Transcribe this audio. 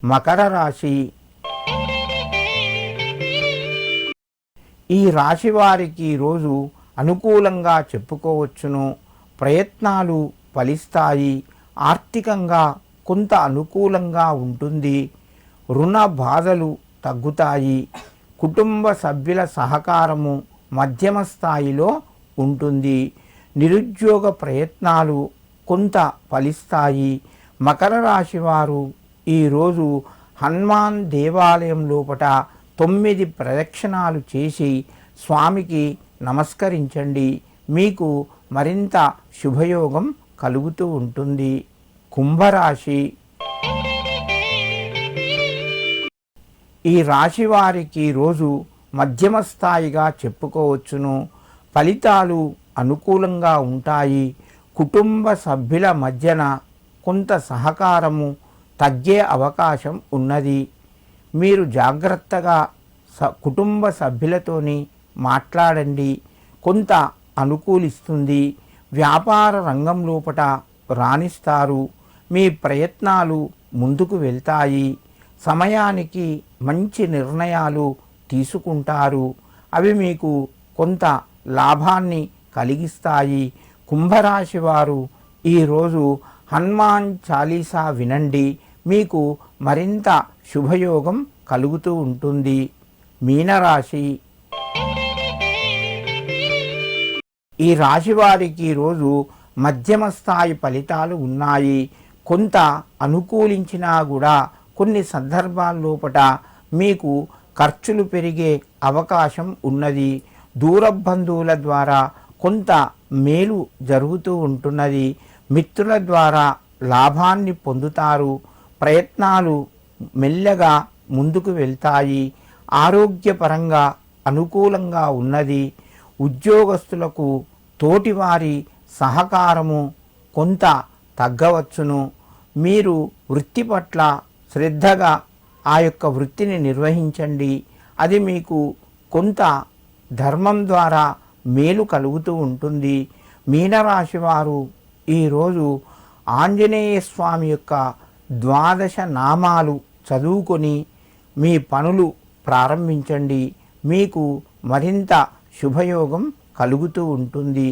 మకర రాశి. ఈ రాశి వారికి రోజు అనుకూలంగా చెప్పుకోవచ్చును. ప్రయత్నాలు ఫలిస్తాయి. ఆర్థికంగా కొంత అనుకూలంగా ఉంటుంది. రుణ బాధలు తగ్గుతాయి. కుటుంబ సభ్యుల సహకారము మధ్యమ స్థాయిలో ఉంటుంది. నిరుద్యోగ ప్రయత్నాలు కొంత ఫలిస్తాయి. మకర రాశి వారు ఈరోజు హనుమాన్ దేవాలయం లోపట 9 ప్రదక్షిణాలు చేసి స్వామికి నమస్కరించండి. మీకు మరింత శుభయోగం కలుగుతూ ఉంటుంది. కుంభరాశి. ఈ రాశి వారికి రోజు మధ్యమ స్థాయిగా చెప్పుకోవచ్చును. ఫలితాలు అనుకూలంగా ఉంటాయి. కుటుంబ సభ్యుల మధ్యన కొంత సహకారము తగ్గే అవకాశం ఉన్నది. మీరు జాగ్రత్తగా కుటుంబ సభ్యులతోని మాట్లాడండి. కొంత అనుకూలిస్తుంది. వ్యాపార రంగం లోపట రాణిస్తారు. మీ ప్రయత్నాలు ముందుకు వెళ్తాయి. సమయానికి మంచి నిర్ణయాలు తీసుకుంటారు. అవి మీకు కొంత లాభాన్ని కలిగిస్తాయి. కుంభరాశి వారు ఈరోజు హనుమాన్ చాలీసా వినండి. మీకు మరింత శుభయోగం కలుగుతూ ఉంటుంది. మీనరాశి. ఈ రాశి వారికి రోజు మధ్యమ స్థాయి ఫలితాలు ఉన్నాయి. కొంత అనుకూలించినా కూడా కొన్ని సందర్భాల్లోపట మీకు ఖర్చులు పెరిగే అవకాశం ఉన్నది. దూర బంధువుల ద్వారా కొంత మేలు జరుగుతూ ఉంటున్నది. మిత్రుల ద్వారా లాభాన్ని పొందుతారు. ప్రయత్నాలు మెల్లగా ముందుకు వెళ్తాయి. ఆరోగ్యపరంగా అనుకూలంగా ఉన్నది. ఉద్యోగస్తులకు తోటివారి సహకారము కొంత తగ్గవచ్చును. మీరు వృత్తి పట్ల శ్రద్ధగా ఆ యొక్క వృత్తిని నిర్వహించండి. అది మీకు కొంత ధర్మం ద్వారా మేలు కలుగుతూ ఉంటుంది. మీనరాశి వారు ఈరోజు ఆంజనేయ స్వామి యొక్క 12 నామాలు చదువుకొని మీ పనులు ప్రారంభించండి. మీకు మరింత శుభయోగం కలుగుతూ ఉంటుంది.